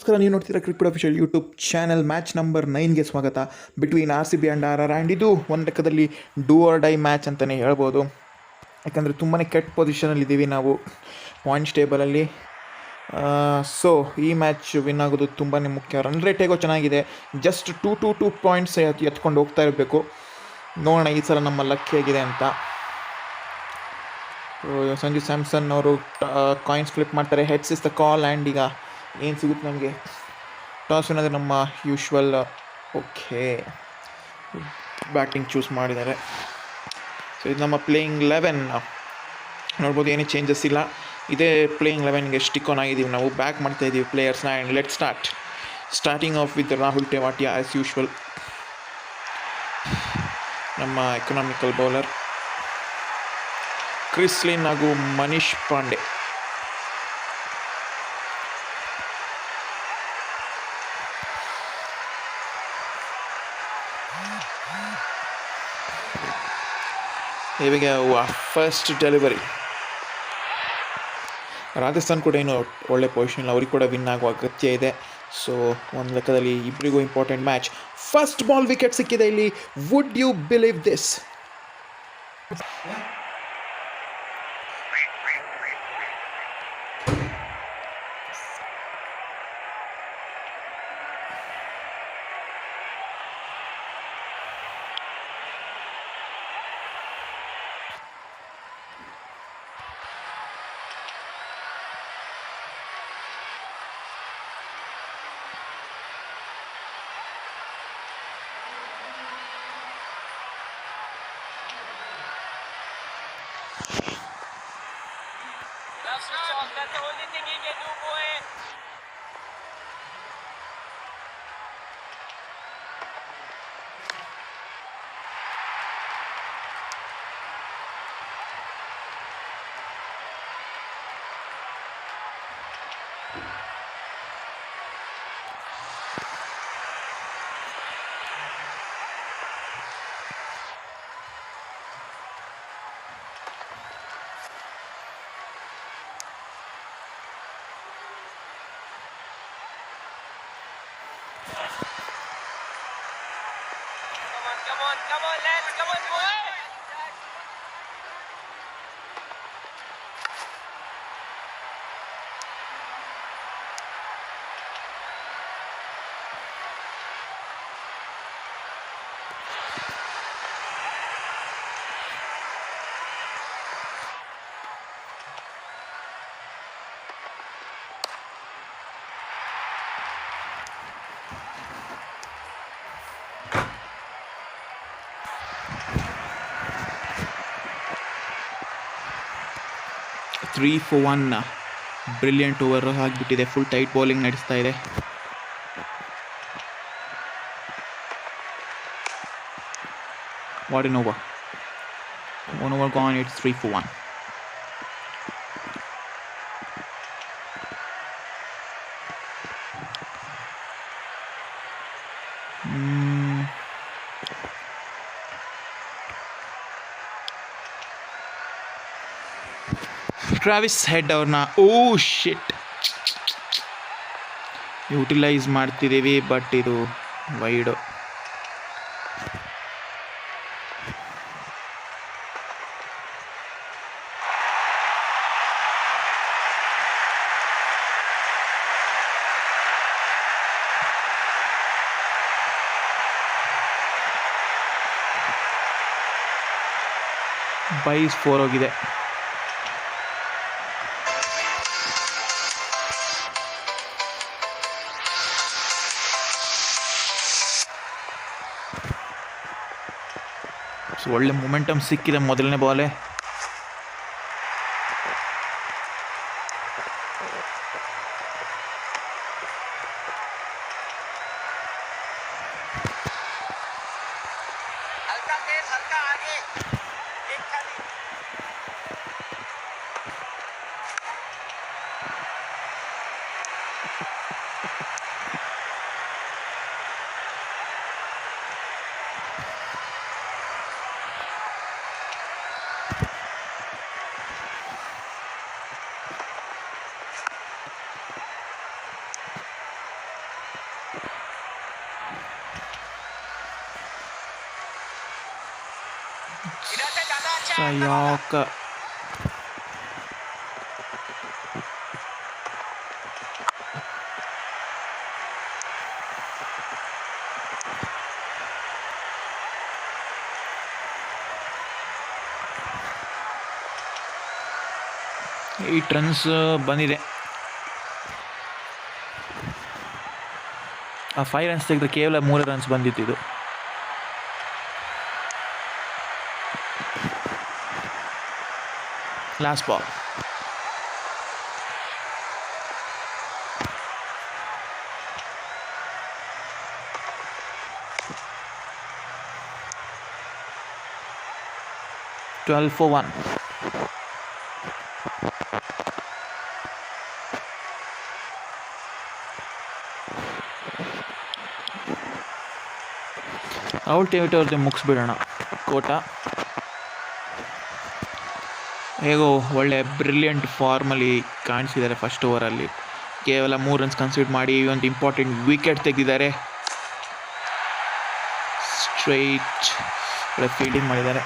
ನಮಸ್ಕಾರ, ನೀವು ನೋಡ್ತೀರಾ cricket official YouTube channel. Match number 9ಗೆ ಸ್ವಾಗತ. Between RCB and RR. And ಇದು ಒಂದು ಲೆಕ್ಕದಲ್ಲಿ ಡೂ ಆರ್ ಡೈ ಮ್ಯಾಚ್ ಅಂತಲೇ ಹೇಳ್ಬೋದು. ಯಾಕಂದರೆ ತುಂಬಾ ಕೆಟ್ಟ ಪೊಸಿಷನಲ್ಲಿದ್ದೀವಿ ನಾವು ಪಾಯಿಂಟ್ಸ್ ಟೇಬಲಲ್ಲಿ. ಸೊ ಈ ಮ್ಯಾಚ್ ವಿನ್ ಆಗೋದು ತುಂಬಾ ಮುಖ್ಯ. ರನ್ ರೇಟ್ ಹೇಗೋ ಚೆನ್ನಾಗಿದೆ, ಜಸ್ಟ್ 2 ಪಾಯಿಂಟ್ಸ್ ಎತ್ಕೊಂಡು ಹೋಗ್ತಾ ಇರಬೇಕು. ನೋಡೋಣ ಈ ಸಲ ನಮ್ಮ ಲಕ್ ಹೇಗಿದೆ ಅಂತ. ಸಂಜು ಸ್ಯಾಮ್ಸನ್ ಅವರು ಕಾಯಿನ್ಸ್ ಫ್ಲಿಪ್ ಮಾಡ್ತಾರೆ. Heads is the call. And ಈಗ ಏನು ಸಿಗುತ್ತೆ ನಮಗೆ? ಟಾಸ್ ಏನಾದರೆ ನಮ್ಮ ಯೂಶ್ವಲ್ ಓಕೆ ಬ್ಯಾಟಿಂಗ್ ಚೂಸ್ ಮಾಡಿದ್ದಾರೆ. ಸೊ ಇದು ನಮ್ಮ ಪ್ಲೇಯಿಂಗ್ 11 ನೋಡ್ಬೋದು. ಏನೂ ಚೇಂಜಸ್ ಇಲ್ಲ, ಇದೇ ಪ್ಲೇಯಿಂಗ್ 11ಗೆ ಸ್ಟಿಕ್ ಆನ್ ಆಗಿದ್ದೀವಿ ನಾವು. ಬ್ಯಾಕ್ ಮಾಡ್ತಾ ಇದ್ದೀವಿ ಪ್ಲೇಯರ್ಸ್ನ. And let starting off with Rahul Tewatia as usual, ನಮ್ಮ ಎಕನಾಮಿಕಲ್ ಬೌಲರ್. ಕ್ರಿಸ್ ಲಿನ್ ಹಾಗೂ ಮನೀಶ್ ಪಾಂಡೆ. ಇವಾಗ ಫಸ್ಟ್ ಡೆಲಿವರಿ. ರಾಜಸ್ಥಾನ್ ಕೂಡ ಏನು ಒಳ್ಳೆ ಪೊಸಿಷನ್, ಅವ್ರಿಗೆ ಕೂಡ ವಿನ್ ಆಗುವ ಅಗತ್ಯ ಇದೆ. ಸೊ ಒಂದು ಲೆಕ್ಕದಲ್ಲಿ ಇಬ್ಬರಿಗೂ important match. First ball wicket ಸಿಕ್ಕಿದೆ ಇಲ್ಲಿ. Would you believe this? That's the only thing he can do, boy. Come on, lads, come on, boy. Three for 1 brilliant over ಆಗಿಬಿಟ್ಟಿದೆ. ಫುಲ್ ಟೈಟ್ ಬೌಲಿಂಗ್ ನಡೆಸ್ತಾ ಇದೆ. What N over. 1 over gone. It's 3 for 1. Travis head ಅವ್ರನ್ನ ಶಿಟ್ utilise ಮಾಡ್ತಿದ್ದೀವಿ, but ಇದು wide. Byes 4 ಹೋಗಿದೆ. So ಒಳ್ಳೆ momentum ಸಿಕ್ಕಿದೆ ಮೊದಲನೇ ಬಾಲೇ. इधर से ज्यादा अच्छा है अंदर होगा। ಸಯಾಕ. ಈ ರನ್ಸ್ ಬಂದಿದೆ. ಆ 5 ರನ್ಸ್ ತೆಗೆದ್ರೆ ಕೇವಲ 3 ರನ್ಸ್ ಬಂದಿತ್ತು. Last ball. Twelve for 1. Rahul Tewatia ಅವ್ರದ್ದು ಮುಗಿಸ್ಬಿಡೋಣ. ಕೋಟ ಹೇಗೋ ಒಳ್ಳೆ ಬ್ರಿಲಿಯಂಟ್ ಫಾರ್ಮಲ್ಲಿ ಕಾಣಿಸಿದ್ದಾರೆ. ಫಸ್ಟ್ ಓವರಲ್ಲಿ ಕೇವಲ 3 ರನ್ಸ್ ಕನ್ಸಿಡರ್ ಮಾಡಿ ಒಂದು ಇಂಪಾರ್ಟೆಂಟ್ ವಿಕೆಟ್ ತೆಗೆದಿದ್ದಾರೆ. ಸ್ಟ್ರೈಟ್ ಒಳ್ಳೆ ಫೀಲ್ಡಿಂಗ್ ಮಾಡಿದ್ದಾರೆ.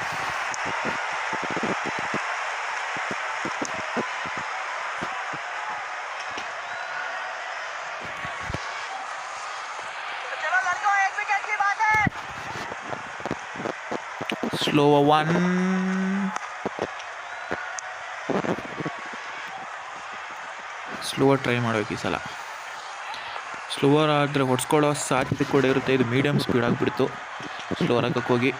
चलो लड़कों, एक विकेट की बात है। ಸ್ಲೋ 1. ಸ್ಲೋವರ್ ಟ್ರೈ ಮಾಡಬೇಕು ಈ ಸಲ. ಸ್ಲೋವರ್ ಆದರೆ ಹೊಡ್ಸ್ಕೊಳ್ಳೋ ಸಾಧ್ಯತೆ ಕೂಡ ಇರುತ್ತೆ. ಇದು ಮೀಡಿಯಮ್ ಸ್ಪೀಡ್ ಆಗಿಬಿಡ್ತು. ಸ್ಲೋವರ್ ಹಾಕಕ್ಕೆ ಹೋಗಿ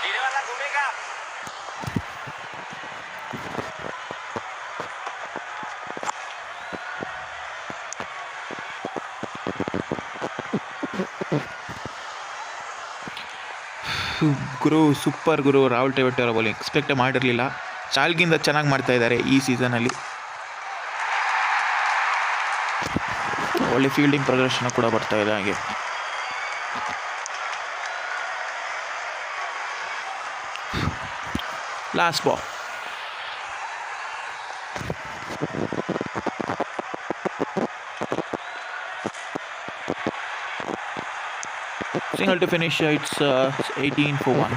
धीरे वाला घूमेगा। ಗುರು ಸೂಪರ್ ಗುರು. ರಾಹುಲ್ ಟೇವಿಟ್ ಅವರ ಬೌಲಿಂಗ್ ಎಕ್ಸ್ಪೆಕ್ಟ್ ಮಾಡಿರಲಿಲ್ಲ. ಚಾಲ್ಗಿಂದ ಚೆನ್ನಾಗಿ ಮಾಡ್ತಾ ಇದ್ದಾರೆ ಈ ಸೀಸನಲ್ಲಿ. ಒಳ್ಳೆ ಫೀಲ್ಡಿಂಗ್ ಪ್ರದರ್ಶನ ಕೂಡ ಬರ್ತಾ ಇದೆ. ಹಾಗೆ last ball. Single to finish. It's 18 for 1.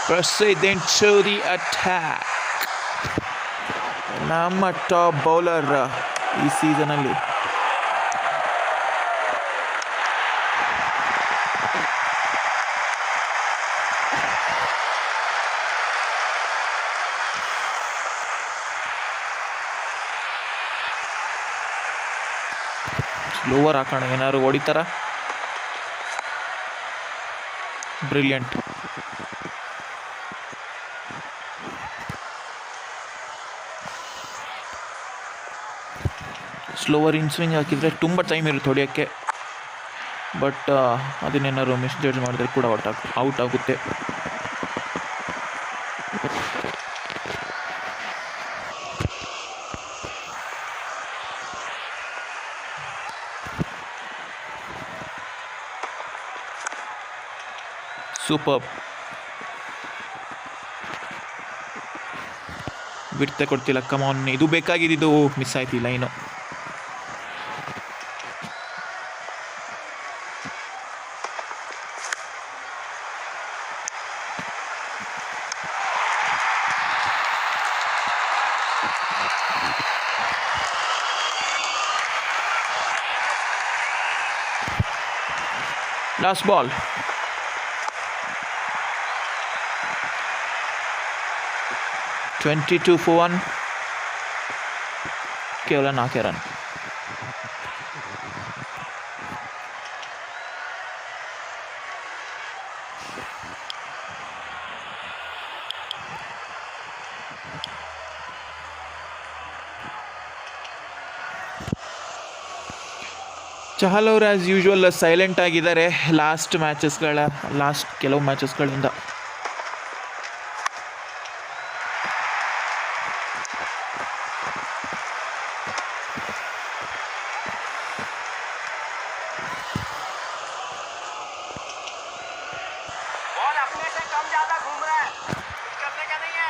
Proceed into the attack. ನಮ್ಮ ಟಾಪ್ ಬೌಲರ್ ಈ ಸೀಸನಲ್ಲಿ. ಸ್ಲೋವರ್ ಹಾಕೋಣ, ಏನಾದ್ರು ಹೊಡಿತಾರ. ಬ್ರಿಲಿಯಂಟ್. ಸ್ಲೋವರ್ ಇನ್ ಸ್ವಿಂಗ್ ಹಾಕಿದರೆ ತುಂಬ ಟೈಮ್ ಇರುತ್ತೆ ಹೊಡೆಯೋಕ್ಕೆ. ಬಟ್ ಅದನ್ನೇನಾದ್ರು ಮಿಸ್ಜಡ್ಜ್ ಮಾಡಿದ್ರೆ ಕೂಡ ಔಟ್ ಆಗುತ್ತೆ. ಸೂಪರ್. ಬಿಡ್ತೆ ಕೊಡ್ತಿಲ್ಲ. ಕಮಾನ್, ಇದು ಬೇಕಾಗಿದ್ದು ಮಿಸ್ ಆಯ್ತು ಈ line. Last ball. Twenty 22 for 1. ಕೇವಲ 4 ರನ್. ಚಹಲ್ ಅವರು ಆ್ಯಸ್ ಯೂಶ್ವಲ್ ಸೈಲೆಂಟ್ ಆಗಿದ್ದಾರೆ ಲಾಸ್ಟ್ ಕೆಲವು ಮ್ಯಾಚಸ್ಗಳಿಂದ. बॉल अपने से कम ज्यादा घूम रहा है, कुछ करने का नहीं है.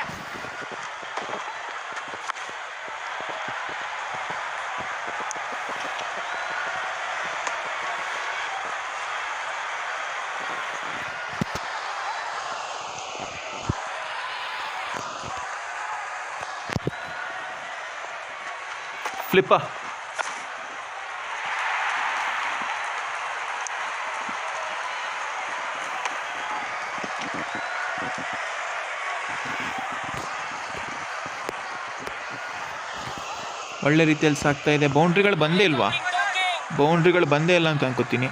ಫ್ಲಿಪ್ಪ ಒಳ್ಳೆ ರೀತಿಯಲ್ಲಿ ಸಾಕ್ತಾ ಇದೆ. ಬೌಂಡ್ರಿಗಳು ಬಂದೇ ಇಲ್ವಾ? ಬೌಂಡ್ರಿಗಳು ಬಂದೇ ಇಲ್ಲ ಅಂತ ಅನ್ಕೋತೀನಿ.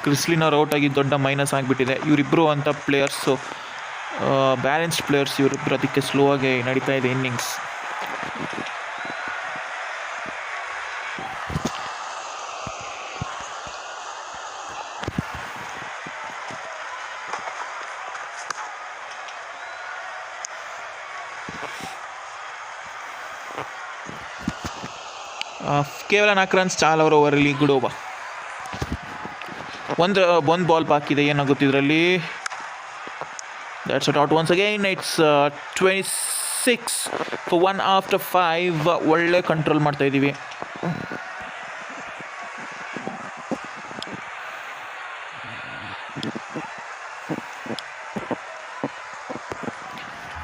ಕ್ರಿಸ್ಲಿನ್ ಅವ್ರು ಔಟ್ ಆಗಿ ದೊಡ್ಡ ಮೈನಸ್ ಆಗಿಬಿಟ್ಟಿದೆ. ಇವರಿಬ್ಬರು ಅಂತ ಪ್ಲೇಯರ್ಸು ಬ್ಯಾಲೆನ್ಸ್ಡ್ ಪ್ಲೇಯರ್ಸ್ ಇವರಿಬ್ಬರು, ಅದಕ್ಕೆ ಸ್ಲೋ ಆಗಿ ನಡೀತಾ ಇದೆ ಇನ್ನಿಂಗ್ಸ್. ಕೇವಲ 4 ರನ್ಸ್ ಚಾಲ್ ಅವರ ಓವರಲ್ಲಿ. Good over. ಒಂದು ಬಾಲ್ ಬಾಕಿದೆ, ಏನಾಗುತ್ತೆ ಇದರಲ್ಲಿ? That's out once again. It's 26 for 1 after 5. ಒಳ್ಳೆ ಕಂಟ್ರೋಲ್ ಮಾಡ್ತಾ ಇದ್ದೀವಿ.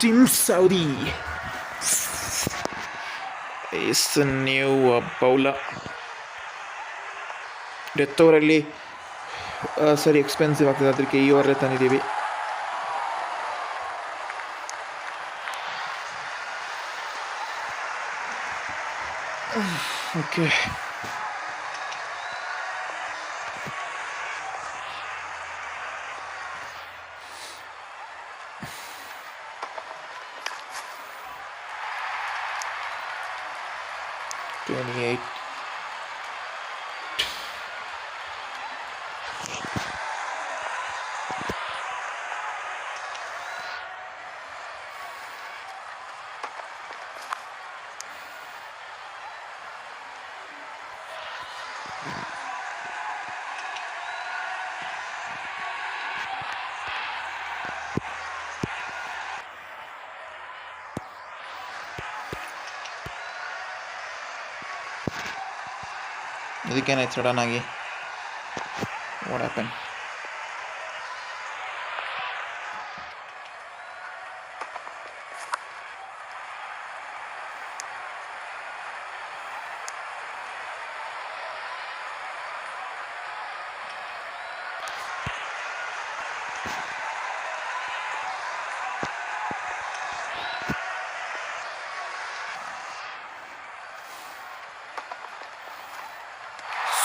Tim Southee is a new bowler. Death ಓವರಲ್ಲಿ ಸರಿ ಎಕ್ಸ್ಪೆನ್ಸಿವ್ ಆಗ್ತದೆ, ಅದಕ್ಕೆ ಈ ಓವರಲ್ಲೇ ತಂದಿದ್ದೀವಿ. ಓಕೆ, ಇದಕ್ಕೇನಾಯ್ತು ಸಡನ್ ಆಗಿ? What happen?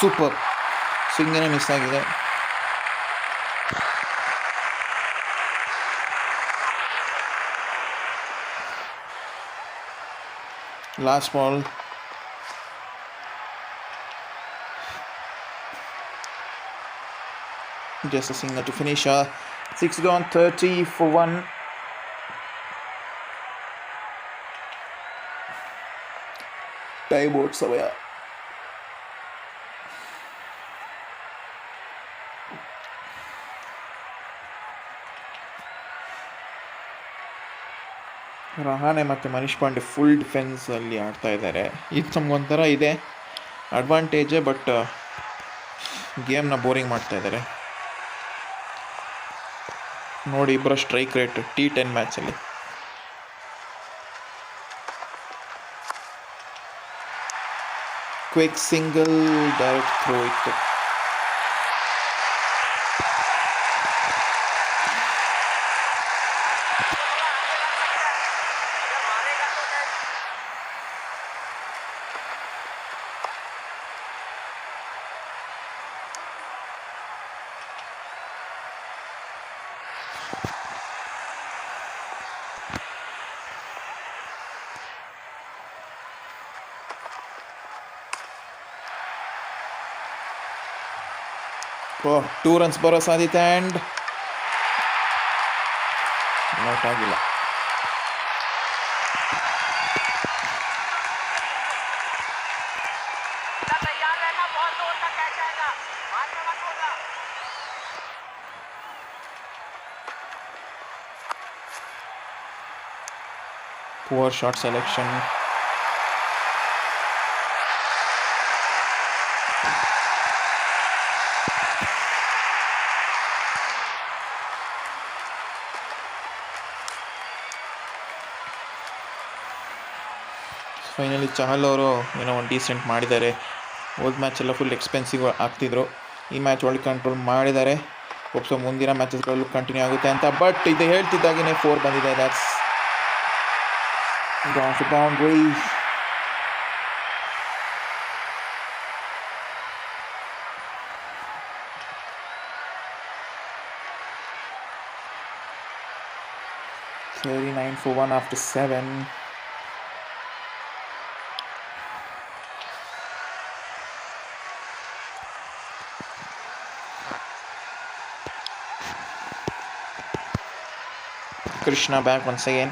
ಸೂಪರ್. ಸ್ವಿಂಗನೇ ಮಿಸ್ ಆಗಿದೆ. Last ball. Just a single to finish. 6 gone, 30 for 1. Tie board ಸಮಯ. ರಹಾನೆ ಮತ್ತು ಮನೀಶ್ ಪಾಂಡೆ ಫುಲ್ ಡಿಫೆನ್ಸಲ್ಲಿ ಆಡ್ತಾ ಇದ್ದಾರೆ. ಇದು ನಮಗೊಂಥರ ಇದೆ ಅಡ್ವಾಂಟೇಜೇ, ಬಟ್ ಗೇಮ್ನ ಬೋರಿಂಗ್ ಮಾಡ್ತಾ ಇದ್ದಾರೆ. ನೋಡಿ, ಇಬ್ಬರ ಸ್ಟ್ರೈಕ್ ರೇಟ್ T10 ಮ್ಯಾಚಲ್ಲಿ. ಕ್ವಿಕ್ ಸಿಂಗಲ್, ಡೈರೆಕ್ಟ್ ಥ್ರೋ ಇತ್ತು. 2 ರನ್ಸ್ ಬರೋ ಸಾಧ್ಯತೆ ಆ್ಯಂಡ್ ಔಟ್ ಆಗಿಲ್ಲ. तैयार रहना, बहुत दूर तक कैच आएगा, बाद में मत बोलना. Poor shot selection. Finally Chahal ಅವರು ಏನೋ ಒಂದು ಡೀಸೆಂಟ್ ಮಾಡಿದ್ದಾರೆ. ಹೋದ ಮ್ಯಾಚೆಲ್ಲ ಫುಲ್ ಎಕ್ಸ್ಪೆನ್ಸಿವ್ ಆಗ್ತಿದ್ರು. ಈ ಮ್ಯಾಚ್ ಒಳ್ಳೆ ಕಂಟ್ರೋಲ್ ಮಾಡಿದ್ದಾರೆ. ಹೋಪ್ಸೋ ಮುಂದಿನ ಮ್ಯಾಚಸ್ಗಳಲ್ಲೂ ಕಂಟಿನ್ಯೂ ಆಗುತ್ತೆ ಅಂತ. ಬಟ್ ಇದು ಹೇಳ್ತಿದ್ದಾಗೇ 4 ಬಂದಿದೆ. That's gone for boundary. So 9 for 1 after 7. Krishna back once again.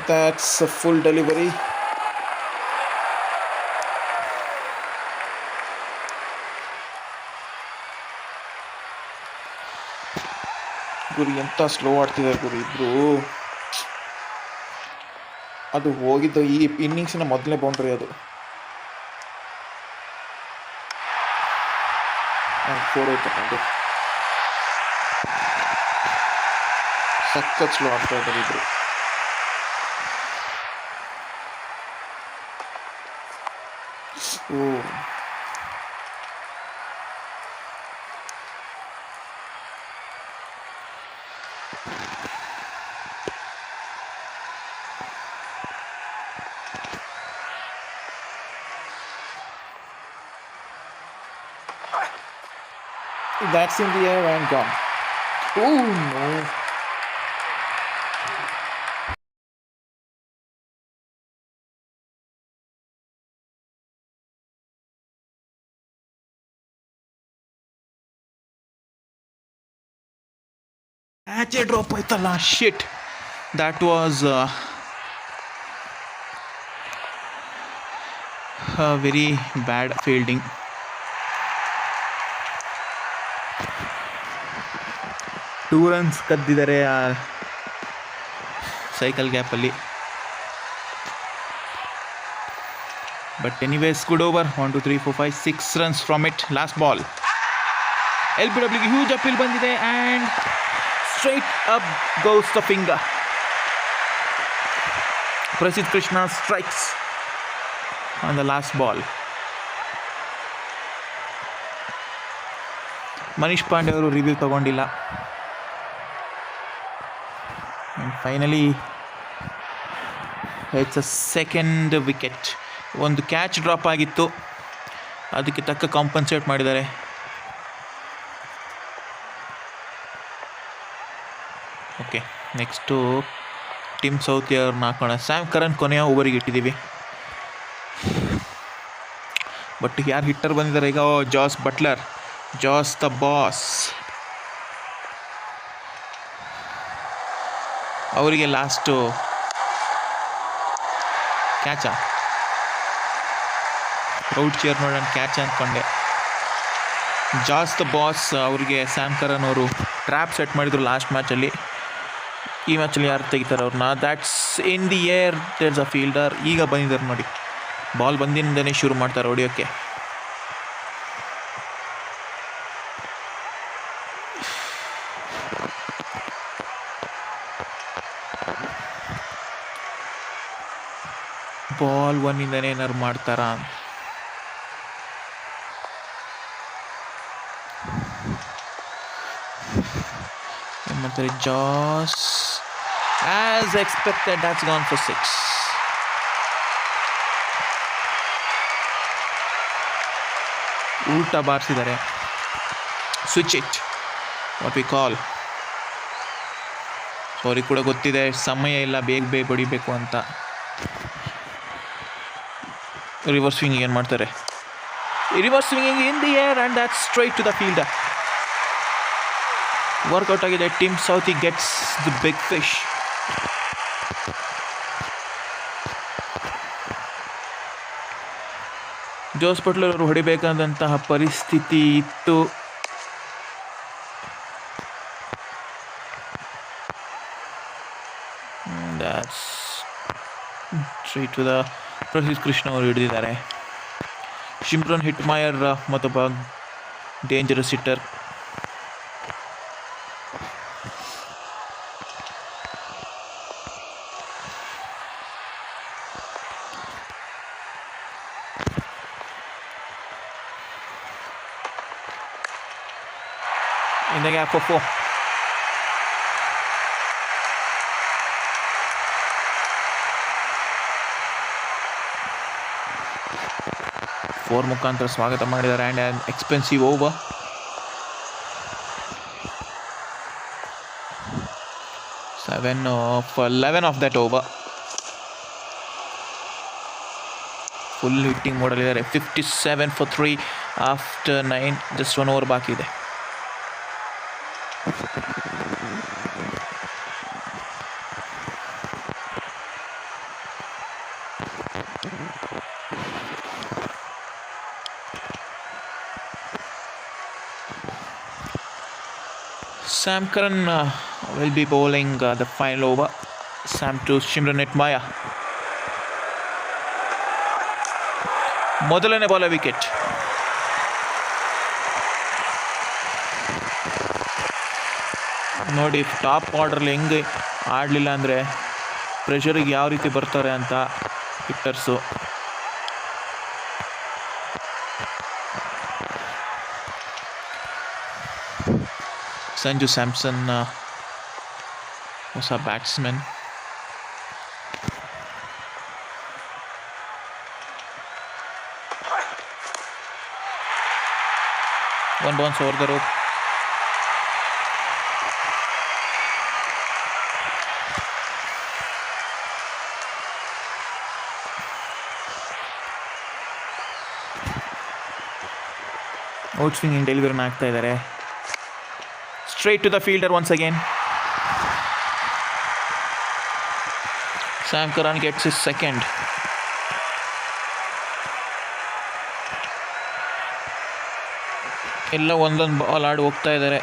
That's a full delivery. ಗುರು ಎಂಥ ಸ್ಲೋ ಆಡ್ತಿದ್ದಾರೆ ಗುರು ಇಬ್ರು. ಅದು ಹೋಗಿದ್ದು ಈ ಇನ್ನಿಂಗ್ಸಿನ ಮೊದಲನೇ ಬೌಂಡ್ರಿ ಅದು. 4 ತಗೊಂಡು ಸಖತ್ ಸ್ಲೋ ಆಡ್ತಾ ಇದ್ದಾರೆ ಇಬ್ರು. That's in the air and gone. Oh no. ಆಚೆ ಡ್ರಾಪ್ ಆಯ್ತಲ್ಲ, shit. That was very bad fielding. Two runs ಕದ್ದಿದ್ದಾರೆ ಆ ಸೈಕಲ್ ಗ್ಯಾಪಲ್ಲಿ. But anyways good over. 1 2 3 4 5 6 runs from it. Last ball LBWಗೆ ಹ್ಯೂಜ್ ಅಪೀಲ್ ಬಂದಿದೆ and straight up goes the finger. Prasidh Krishna strikes on the last ball. Manish Pandey ಅವರು review ತಗೊಂಡಿಲ್ಲ. Finally it's a second wicket. ಒಂದು catch drop ಆಗಿತ್ತು, ಅದಕ್ಕೆ ತಕ್ಕ compensate ಮಾಡಿದ್ದಾರೆ. Okay, next Tim ಸೌತಿ ಅವ್ರನ್ನ ಹಾಕೋಣ. ಸ್ಯಾಮ್ ಕರನ್ ಕೊನೆಯ ಓವರಿಗೆ ಇಟ್ಟಿದ್ದೀವಿ. ಬಟ್ ಯಾರು ಹಿಟ್ಟರ್ ಬಂದಿದ್ದಾರೆ ಈಗ? Jos Buttler, Jos the boss. ಅವರಿಗೆ ಲಾಸ್ಟು ಕ್ಯಾಚಾ, ಔಟ್ ಚೇರ್ ನೋಡೋಣ ಕ್ಯಾಚ್ ಅಂದ್ಕೊಂಡೆ. ಜಾಸ್ ದ ಬಾಸ್ ಅವರಿಗೆ ಸ್ಯಾಮ್ ಕರನ್ ಅವರು ಟ್ರ್ಯಾಪ್ ಸೆಟ್ ಮಾಡಿದರು ಲಾಸ್ಟ್ ಮ್ಯಾಚಲ್ಲಿ. ಈ ಮ್ಯಾಚಲ್ಲಿ ಯಾರು ತೆಗಿತಾರೆ ಅವ್ರನ್ನ? That's in the air. There's a fielder. ಈಗ ಬಂದಿದ್ದಾರೆ ನೋಡಿ, ಬಾಲ್ ಬಂದಿಂದನೇ ಶುರು ಮಾಡ್ತಾರೆ ಹೊಡಿಯೋಕ್ಕೆ. ಬಾಲ್ 1ಇಂದನೇ ಏನಾರು ಮಾಡ್ತಾರಾ? ಮಾಡ್ತಾರೆ. Just as expected, that's gone for 6. ಉಲ್ಟಾ ಬಾರಿಸಿದ್ದಾರೆ. Switch it, what we call. ಅವ್ರಿಗೆ ಕೂಡ ಗೊತ್ತಿದೆ ಸಮಯ ಇಲ್ಲ, ಬೇಗ ಬೇಗ ಹೊಡಿಬೇಕು ಅಂತ. ರಿವರ್ಸ್ ಸ್ವಿಂಗಿಂಗ್ ಏನು ಮಾಡ್ತಾರೆ, reverse swinging in the air and that straight to the field. Work out ಆಗಿದೆ. Tim Southee gets the big fish. Jos Buttler ಅವರು ಹೊಡಿಬೇಕಾದಂತಹ ಪರಿಸ್ಥಿತಿ ಇತ್ತು. ಸ್ಟ್ರೈಟ್ ಟು ದ ಪ್ರಸಿದ್ಧ ಕೃಷ್ಣ ಅವರು ಹಿಡಿದಿದ್ದಾರೆ. ಶಿಮ್ರನ್ ಹಿಟ್ಮಾಯರ್ ಮತ್ತೊಬ್ಬ dangerous hitter. In the gap for 4. Four ಮುಖಾಂತರ ಸ್ವಾಗತ ಮಾಡಿದ್ದಾರೆ. And an expensive over. Eleven of that over full hitting ಮಾಡಲಿದ್ದಾರೆ. 57 for 3 ಆಫ್ಟರ್ 9. ಜಸ್ಟ್ 1 ಓವರ್ ಬಾಕಿ ಇದೆ. Sam Curran will be bowling the final over. Sam to Shimron Hetmyer. ಮೊದಲನೇ ball wicket. ನೋಡಿ top ಆರ್ಡ್ರಲ್ಲಿ ಹೆಂಗೆ ಆಡಲಿಲ್ಲ ಅಂದರೆ ಪ್ರೆಷರಿಗೆ ಯಾವ ರೀತಿ ಬರ್ತಾರೆ ಅಂತ ಹಿಟ್ಟರ್ಸು. ಸಂಜು ಸ್ಯಾಮ್ಸನ್ ಹೊಸ batsman. One bounce over the rope. Out swinging ಡೆಲಿವರಿನ ಆಗ್ತಾ ಇದ್ದಾರೆ. Straight to the fielder once again. Sam Curran gets his second. ಎಲ್ಲ ಒಂದೊಂದು ಬಾಲ್ ಆಡಿ ಹೋಗ್ತಾ ಇದ್ದಾರೆ.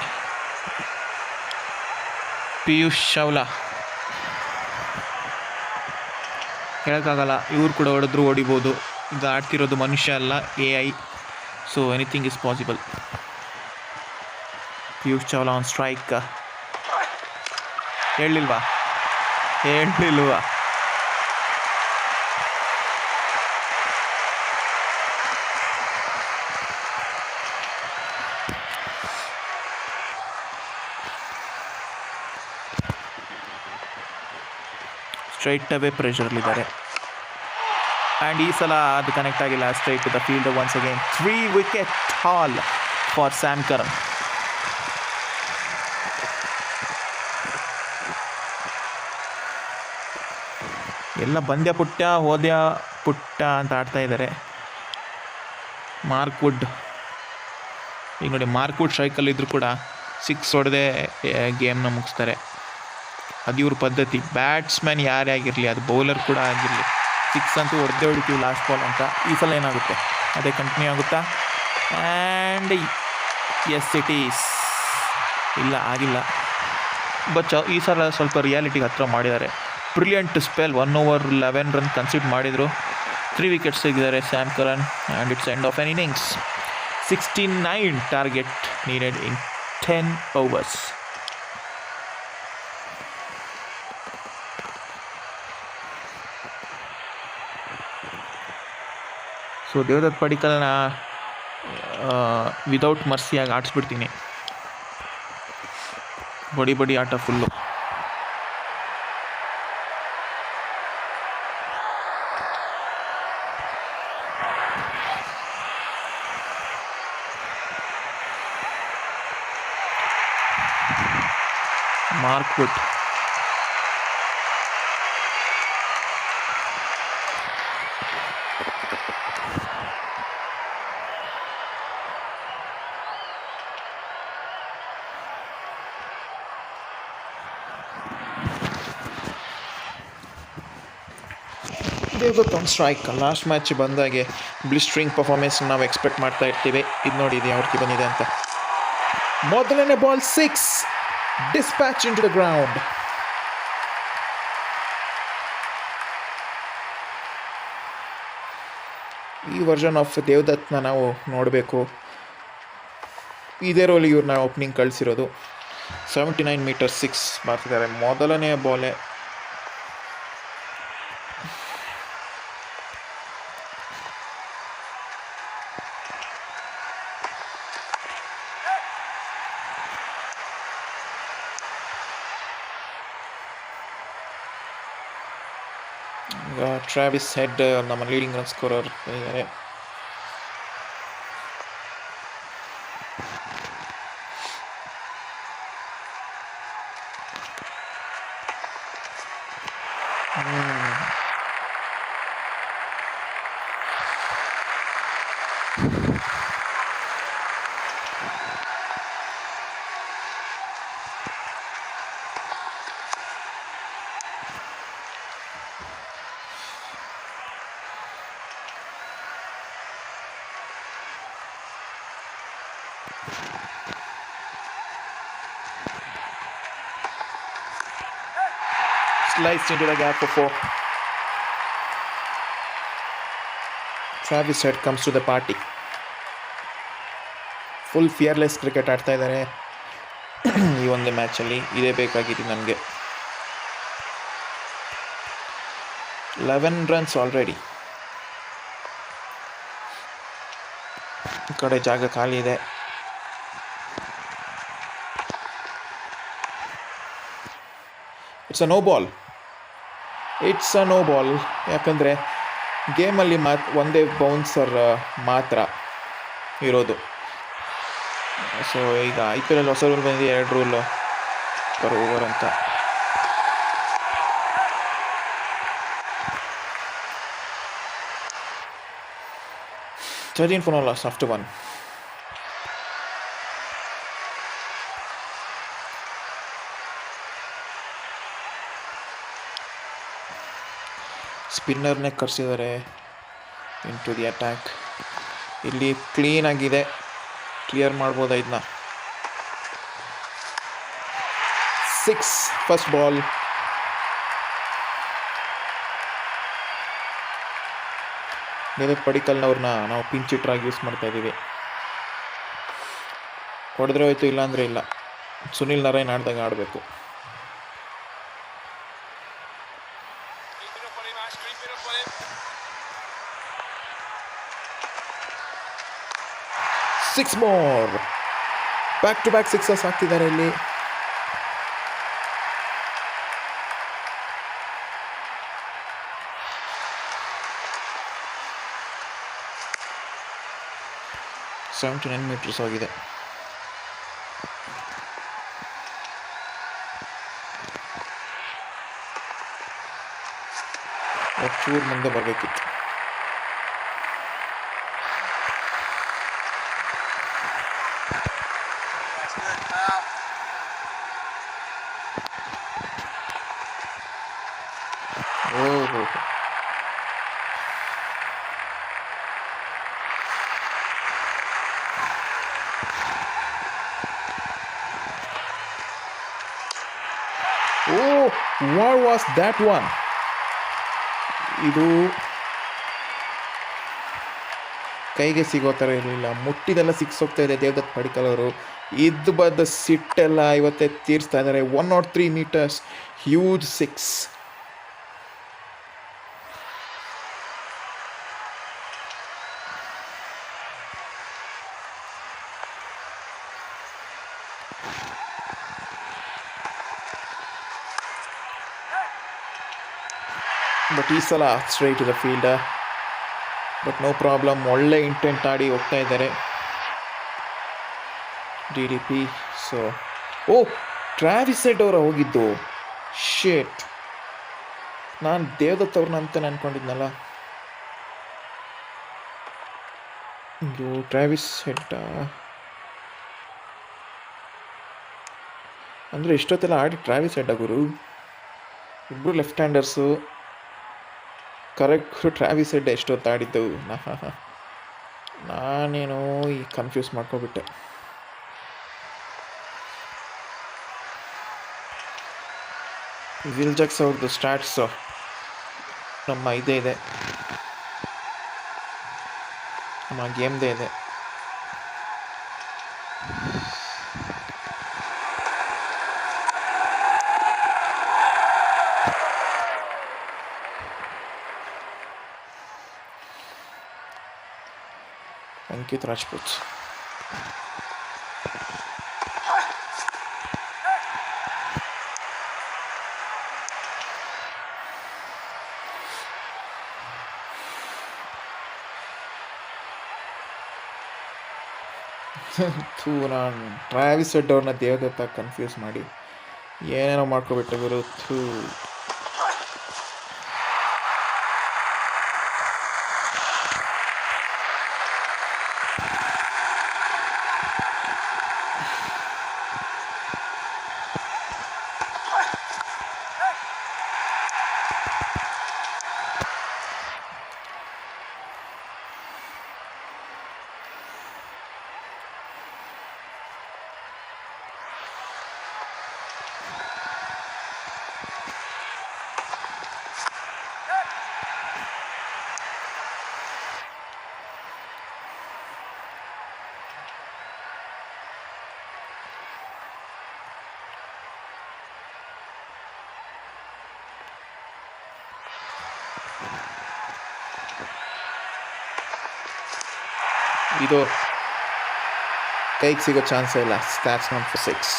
ಪಿಯೂಷ್ ಚಾವ್ಲಾ ಹೇಳೋಕ್ಕಾಗಲ್ಲ, ಇವ್ರು ಕೂಡ ಹೊಡೆದ್ರು ಹೊಡಿಬೋದು. ಈಗ ಆಡ್ತಿರೋದು ಮನುಷ್ಯ ಅಲ್ಲ, AI. So anything is possible. Piyush Chawla on strike. ಹೇಳಿಲ್ವಾ ಸ್ಟ್ರೈಟ್ ಅವೇ ಪ್ರೆಷರ್ಲಿದ್ದಾರೆ. ಆ್ಯಂಡ್ ಈ ಸಲ ಅದು ಕನೆಕ್ಟ್ ಆಗಿಲ್ಲ. Straight to the fielder once again. 3 wicket haul for Sam Curran. ಎಲ್ಲ ಬಂದ್ಯ ಪುಟ್ಟ ಅಂತ ಆಡ್ತಾ ಇದ್ದಾರೆ. ಮಾರ್ಕ್ವುಡ್ ಈಗ ನೋಡಿ, ಮಾರ್ಕ್ವುಡ್ ಸ್ಟ್ರೈಕಲ್ಲಿದ್ದರೂ ಕೂಡ 6 ಹೊಡೆದೇ ಗೇಮ್ನ ಮುಗಿಸ್ತಾರೆ. ಅದು ಇವ್ರ ಪದ್ಧತಿ. ಬ್ಯಾಟ್ಸ್ಮನ್ ಯಾರೇ ಆಗಿರಲಿ, ಅದು ಬೌಲರ್ ಕೂಡ ಆಗಿರಲಿ, 6 ಅಂತೂ ಹೊಡಿತೀವಿ ಲಾಸ್ಟ್ ಬಾಲ್ ಅಂತ. ಈ ಸಲ ಏನಾಗುತ್ತೆ, ಅದೇ ಕಂಟಿನ್ಯೂ ಆಗುತ್ತಾ? And as it is. ಇಲ್ಲ, ಆಗಿಲ್ಲ. ಬಟ್ ಈ ಸಲ ಸ್ವಲ್ಪ ರಿಯಾಲಿಟಿಗೆ ಹತ್ರ ಮಾಡಿದ್ದಾರೆ. Brilliant spell. 1 over 11 run consider ಮಾಡಿದರು. 3 ವಿಕೆಟ್ಸ್ ತೆಗೆದಿದ್ದಾರೆ Sam Curran. And it's end of an innings. 69 target needed in 10 overs. So Devdutt ಪಡಿಕಲ್ನ ವಿದೌಟ್ ಮರ್ಸಿಯಾಗಿ ಆಡಿಸ್ಬಿಡ್ತೀನಿ. ಬಡಿ ಆಟ full. Mark Wood Devdutt on strike. Last match ಬಂದಾಗೆ ಬ್ಲಿಸ್ಟ್ರಿಂಗ್ ಪರ್ಫಾರ್ಮೆನ್ಸ್ ನಾವು ಎಕ್ಸ್ಪೆಕ್ಟ್ ಮಾಡ್ತಾ ಇರ್ತೀವಿ. ಇದು ನೋಡಿ ಇದು ಯಾವ ರೀತಿ ಬಂದಿದೆ ಅಂತ. ಮೊದಲನೇ ball 6, dispatch into the ground. ಈ ವರ್ಷನ್ ಆಫ್ ದೇವದತ್ನ ನಾವು ನೋಡಬೇಕು. ಇದೇ ರೋಲ್ ಇವ್ರನ್ನ ಓಪನಿಂಗ್ ಕಳಿಸಿರೋದು. 79 ಮೀಟರ್ 6 ಮಾಡ್ತಿದ್ದಾರೆ. ಮೊದಲನೇ ಬಾಲೆ ಟ್ರಾವಿಸ್ ಹೆಡ್ ನಮ್ಮ ಲೀಡಿಂಗ್ ರನ್ ಸ್ಕೋರರ್ ಇದ್ದಾರೆ. Sliced into the gap for 4. Travis Head comes to the party. Full fearless cricket ಆಡ್ತಾ ಇದ್ದಾರೆ ಈ ಒಂದು ಮ್ಯಾಚಲ್ಲಿ. ಇದೇ ಬೇಕಾಗಿತ್ತು ನಮಗೆ. 11 ರನ್ಸ್ ಆಲ್ರೆಡಿ. ಈ ಕಡೆ ಜಾಗ ಖಾಲಿ ಇದೆ. It's a no ball. ಯಾಕಂದರೆ ಗೇಮಲ್ಲಿ ಒಂದೇ ಬೌನ್ಸರ್ ಮಾತ್ರ ಇರೋದು. ಸೊ ಈಗ IPL ಹೊಸ ರೂಲ್ ಬಂದಿದೆ, 2 ರೂಲ್ ಪರ್ ಓವರ್ ಅಂತ. Thirteen for no loss after 1. ಸ್ಪಿನ್ನರ್ನೇ ಕರೆಸಿದ್ದಾರೆ ಇಂಟು ದಿ ಅಟ್ಯಾಕ್. ಇಲ್ಲಿ ಕ್ಲೀನ್ ಆಗಿದೆ, ಕ್ಲಿಯರ್ ಮಾಡ್ಬೋದಾ ಇದನ್ನ. 6 ಫಸ್ಟ್ ಬಾಲ್. ದೇವದತ್ ಪಡಿಕ್ಕಲ್ನವ್ರನ್ನ ನಾವು ಪಿಂಚ್ ಹಿಟ್ರಾಗಿ ಯೂಸ್ ಮಾಡ್ತಾ ಇದ್ದೀವಿ. ಹೊಡೆದ್ರೆ ಹೋಯ್ತು, ಇಲ್ಲಾಂದರೆ ಇಲ್ಲ. ಸುನಿಲ್ ನಾರಾಯಣ್ ಆಡ್ದಾಗ ಆಡಬೇಕು. Six more. Back to back sixes ಆಗ್ತಿದ್ದಾರೆ ಇಲ್ಲಿ. $79 ಮೀಟರ್ಸ್ ಆಗಿದೆ. ಚೂರು ಮುಂದೆ ಬರಬೇಕಿತ್ತು. What was that one? ಇದು ಕೈಗೆ ಸಿಗೋ ಥರ ಇರಲಿಲ್ಲ. ಮುಟ್ಟಿದೆಲ್ಲ ಸಿಕ್ಸ್ ಹೋಗ್ತಾ ಇದೆ ದೇವದತ್ ಪಡಿಕ್ಕಲ್ ಅವರು. ಇದ್ದು ಬದ್ದ ಸಿಟ್ಟೆಲ್ಲ ಇವತ್ತೇ ತೀರಿಸ್ತಾ ಇದ್ದಾರೆ. 103 ಮೀಟರ್ಸ್, ಹ್ಯೂಜ್ 6. ಬಟ್ ಈ ಸಲ straight to the fielder. But no problem, ಒಳ್ಳೆ ಇಂಟೆಂಟ್ ಆಡಿ ಹೋಗ್ತಾ ಇದ್ದಾರೆ DDP. ಸೊ ಟ್ರಾವಿಸ್ ಹೆಡ್ ಅವರ ಹೋಗಿದ್ದು. ಶೇಟ್, ನಾನು ದೇವದತ್ ಅವ್ರನ್ನ ಅಂತ ಅನ್ಕೊಂಡಿದ್ನಲ್ಲ. ಇದು ಟ್ರಾವಿಸ್ ಹೆಡ್ ಅಂದರೆ ಇಷ್ಟೊತ್ತೆಲ್ಲ ಆಡಿ ಟ್ರಾವಿಸ್ ಹೆಡ್ ಗುರು. ಇಬ್ಬರು left handers. Correct Travis head ಎಷ್ಟೊತ್ತಾಡಿದ್ದು ನಾನೇನೋ ಈ ಕನ್ಫ್ಯೂಸ್ ಮಾಡ್ಕೊಬಿಟ್ಟೆ. ವಿಲ್ ಜಾಕ್ಸ್ ಅವ್ರದ್ದು ಸ್ಟಾಟ್ಸು ನಮ್ಮ ಇದೇ ಇದೆ, ನಮ್ಮ ಗೇಮ್ದೇ ಇದೆ. ಅಂಕಿತ್ ರಾಜ್ಪೂತ್. ನಾನು ಟ್ರಾವಿಸ್ ಹೆಡ್ ಅವ್ರನ್ನ ದೇವದತ್ತ ಕನ್ಫ್ಯೂಸ್ ಮಾಡಿ ಏನೇನೋ ಮಾಡ್ಕೊಬಿಟ್ಟೆ ಗುರು. ಇದು ಕೈಗೆ ಸಿಗೋ ಚಾನ್ಸೇ ಇಲ್ಲ. Stats not for 6.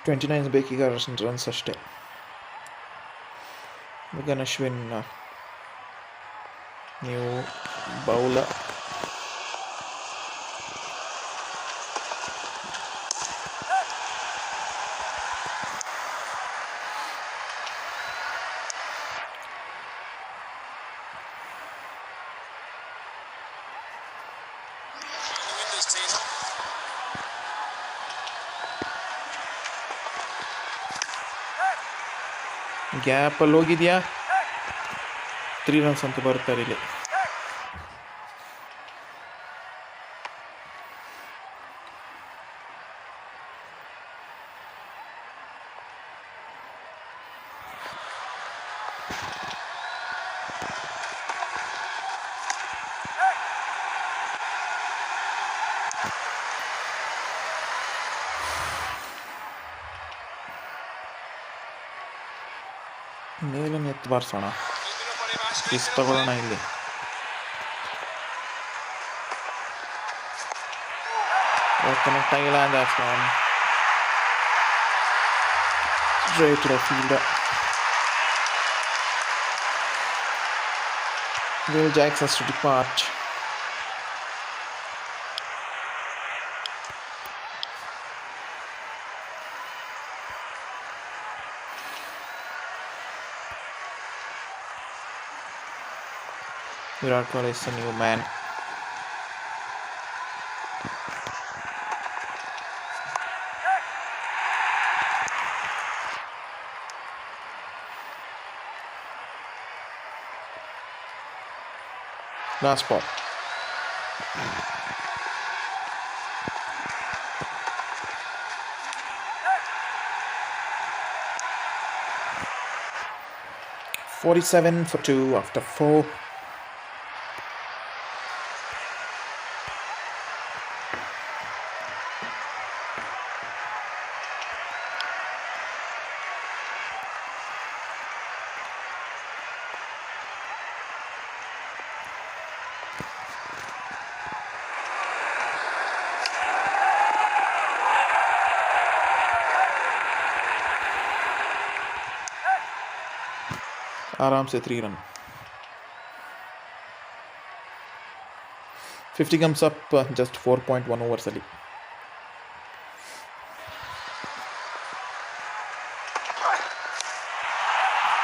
$29 ಬೇಕೀಗ ರನ್ಸ್ ಅಷ್ಟೇ. ಮುಗನ್ ಅಶ್ವಿನ್ ನೀವು ಬೌಲರ್. ಗ್ಯಾಪಲ್ಲಿ ಹೋಗಿದೆಯಾ? 3 ರನ್ಸ್ ಅಂತ ಬರ್ತಾರೆ ಇಲ್ಲಿ. ಮೇಲೆ ಎತ್ತು ಬಾರಿಸೋಣ, ರಿಸ್ಕ್ ತಗೊಳ್ಳೋಣ ಇಲ್ಲಿ. ಕನೆಕ್ಟ್ ಆಗಿಲ್ಲ. that's one straight to the fielder. Will Jacks has to depart. Virat Kohli is a new man. Last ball. $47 for 2 after 4. आराम से 3 run. 50 comes up just 4.1 overs ಅಲ್ಲಿ.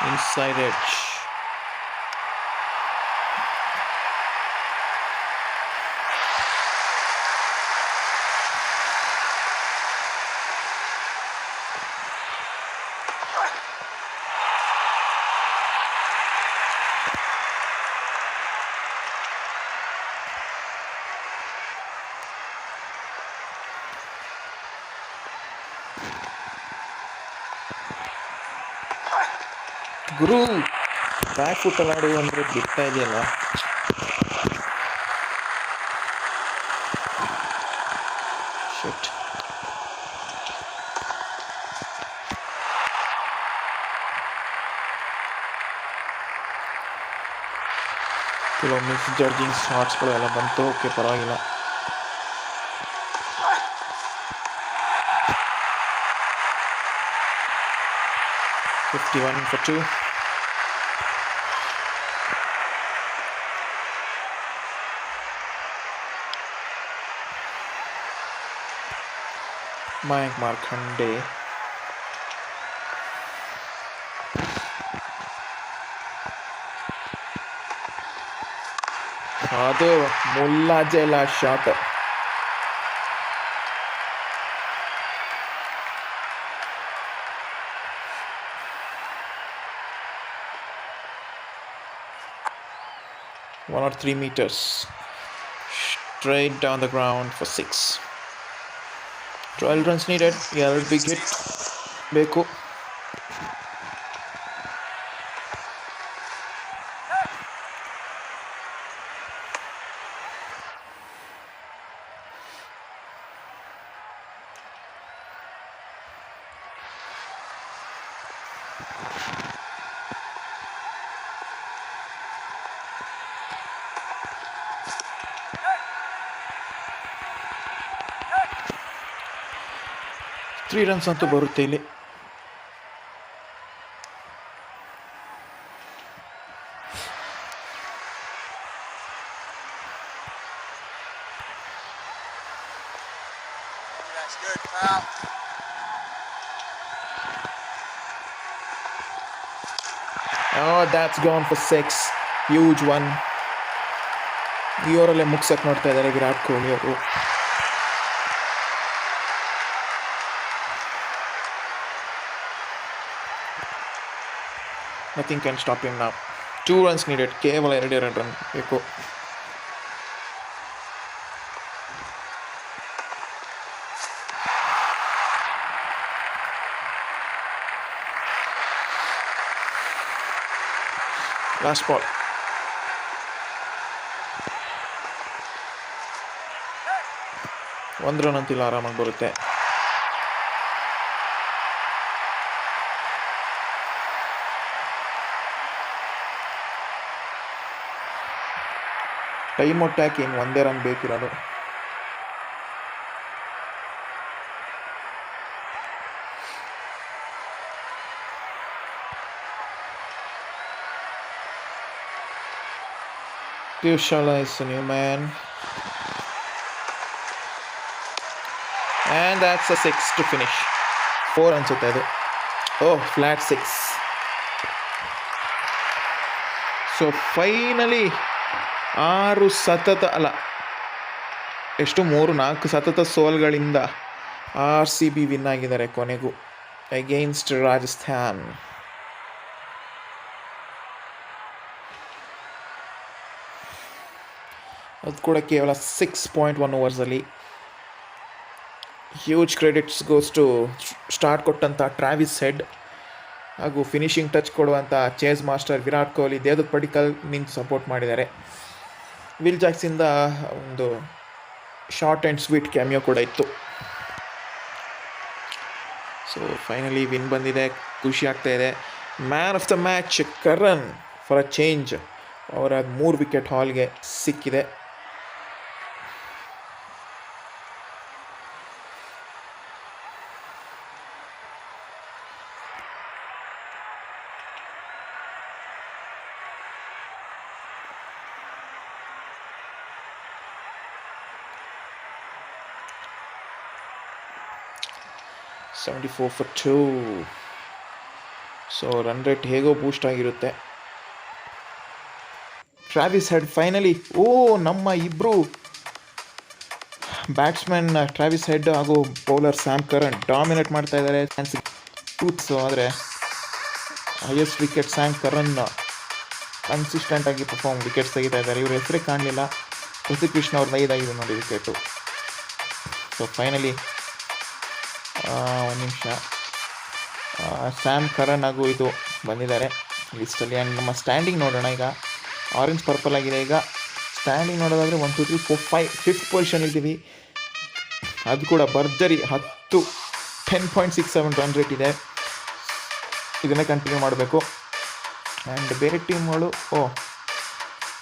inside edge. ಗುರು ಬ್ಯಾಕ್ ಫುಟ್ಟಲ್ಲಿ ಆಡು ಅಂದರೆ ಬಿಡ್ತಾ ಇದೆಯಲ್ಲ. ಶಿಟ್. ಕೆಲವು ಮಿಸ್ ಜಡ್ಜಿಂಗ್ ಶಾಟ್ಸ್ಗಳು ಎಲ್ಲ ಬಂತು. ಓಕೆ, ಪರವಾಗಿಲ್ಲ. $51 for 2. Mayank Markande. ಅದು ಮುಲ್ಲಾಜೆಲ್ಲ shot. One or 3 meters straight down the ground for 6. 12 runs needed. 2 big hit ಬೇಕು. ತ್ರೀ ರನ್ಸ್ ಅಂತೂ ಬರುತ್ತೆ ಇಲ್ಲಿ. That's good, pal. Oh, that's gone for 6. Huge one. ಈ ಓವರಲ್ಲೇ ಮುಗ್ಸಕ್ಕೆ ನೋಡ್ತಾ ಇದ್ದಾರೆ ವಿರಾಟ್ ಕೊಹ್ಲಿ ಅವರು. Nothing can stop him now. 2 runs needed. ಕೇವಲ 2 run ಬೇಕು. Last ball. ಒಂದು ರನ್ ಅಂತಿಲ್ಲ, ಆರಾಮಾಗಿ ಬರುತ್ತೆ. ಟೈಮ್ ಅಟ್ಯಾಕ್ ಏನು ಒಂದೇ run ಬೇಕಿರೋದು. Piyush Chawla is the new man. And that's a 6 to finish. 4 ಅನ್ಸುತ್ತೆ ಅದು. Oh, flat 6. ಸೊ ಫೈನಲಿ 6 ಸತತ ಅಲ್ಲ ಎಷ್ಟು 3-4 ಸತತ ಸೋಲ್ಗಳಿಂದ RCB ವಿನ್ ಆಗಿದ್ದಾರೆ ಕೊನೆಗೂ ಅಗೇನ್ಸ್ಟ್ ರಾಜಸ್ಥಾನ್. ಅದು ಕೂಡ ಕೇವಲ 6.1 ಓವರ್ಸಲ್ಲಿ. Huge credits goes to start ಕೊಟ್ಟಂಥ ಟ್ರಾವಿಸ್ ಹೆಡ್ ಹಾಗೂ ಫಿನಿಷಿಂಗ್ ಟಚ್ ಕೊಡುವಂಥ ಚೇಸ್ ಮಾಸ್ಟರ್ ವಿರಾಟ್ ಕೊಹ್ಲಿ, ದೇವದತ್ ಪಡಿಕ್ಕಲ್ ನಿಂತು ಸಪೋರ್ಟ್ ಮಾಡಿದ್ದಾರೆ. ವಿಲ್ ಜಾಕ್ಸಿಂದ ಒಂದು ಶಾರ್ಟ್ ಆ್ಯಂಡ್ ಸ್ವೀಟ್ ಕ್ಯಾಮಿಯೋ ಕೂಡ ಇತ್ತು. ಸೊ ಫೈನಲಿ ವಿನ್ ಬಂದಿದೆ, ಖುಷಿ ಆಗ್ತಾ ಇದೆ. Man of the match Karan for a change ಅವರ 3 ವಿಕೆಟ್ ಹಾಲ್ಗೆ ಸಿಕ್ಕಿದೆ. $74 for 2. ಸೊ ರನ್ ರೇಟ್ ಹೇಗೋ ಬೂಸ್ಟ್ ಆಗಿರುತ್ತೆ. ಟ್ರಾವಿಸ್ ಹೆಡ್ ಫೈನಲಿ, ನಮ್ಮ ಇಬ್ಬರು ಬ್ಯಾಟ್ಸ್ಮನ್ ಟ್ರಾವಿಸ್ ಹೆಡ್ ಹಾಗೂ ಬೌಲರ್ ಸ್ಯಾಮ್ ಕರನ್ ಡಾಮಿನೇಟ್ ಮಾಡ್ತಾ ಇದ್ದಾರೆ ಟೂತ್ಸು. ಆದರೆ ಹೈಯೆಸ್ಟ್ ವಿಕೆಟ್ ಸ್ಯಾಮ್ ಕರನ್ ಕನ್ಸಿಸ್ಟೆಂಟಾಗಿ ವಿಕೆಟ್ಸ್ ತೆಗಿತಾ ಇದ್ದಾರೆ. ಇವ್ರ ಹೆಸರೇ ಕಾಣಲಿಲ್ಲ. ಕೃಷ್ಣ ಅವ್ರದ್ದು 5 ನೋಡಿ ವಿಕೆಟು. ಸೊ ಫೈನಲಿ ಒಂದು ನಿಮಿಷ, ಸ್ಯಾಮ್ ಕರನ್ ಹಾಗೂ ಇದು ಬಂದಿದ್ದಾರೆ ಲಿಸ್ಟಲ್ಲಿ. ಆ್ಯಂಡ್ ನಮ್ಮ ಸ್ಟ್ಯಾಂಡಿಂಗ್ ನೋಡೋಣ. ಈಗ ಆರೆಂಜ್ ಪರ್ಪಲ್ ಆಗಿದೆ. ಈಗ ಸ್ಟ್ಯಾಂಡಿಂಗ್ ನೋಡೋದಾದರೆ 1 2 3 4 5 5th ಪೊಸಿಷನ್ ಇದ್ದೀವಿ. ಅದು ಕೂಡ ಭರ್ಜರಿ 10.67 ರನ್ ರೇಟ್ ಇದೆ. ಇದನ್ನೇ ಕಂಟಿನ್ಯೂ ಮಾಡಬೇಕು. ಆ್ಯಂಡ್ ಬೇರೆ ಟೀಮ್ಗಳು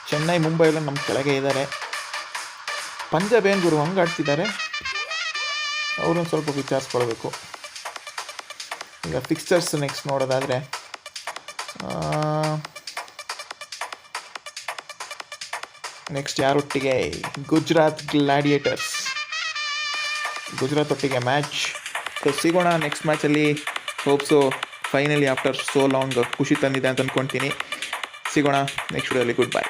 ಚೆನ್ನೈ ಮುಂಬೈ ಎಲ್ಲ ನಮ್ಮ ಕೆಳಗೆ ಇದ್ದಾರೆ. ಪಂಜಾಬ್ ಏನು ಗುರು ಹಂಗೆ ಆಡ್ತಿದ್ದಾರೆ, ಅವ್ರನ್ನ ಸ್ವಲ್ಪ ವಿಚಾರಿಸ್ಕೊಳ್ಬೇಕು. ಈಗ ಫಿಕ್ಸ್ಚರ್ಸ್ ನೆಕ್ಸ್ಟ್ ನೋಡೋದಾದರೆ ನೆಕ್ಸ್ಟ್ ಯಾರೊಟ್ಟಿಗೆ, ಗುಜರಾತ್ ಗ್ಲಾಡಿಯೇಟರ್ಸ್, ಗುಜರಾತ್ ಒಟ್ಟಿಗೆ ಮ್ಯಾಚ್. ಸೊ ಸಿಗೋಣ ನೆಕ್ಸ್ಟ್ ಮ್ಯಾಚಲ್ಲಿ. Hopes finally after so long ಖುಷಿ ತಂದಿದೆ ಅಂತ ಅಂದ್ಕೊಳ್ತೀನಿ. ಸಿಗೋಣ ನೆಕ್ಸ್ಟ್ ವಿಡಿಯೋಲಿ. Good bye.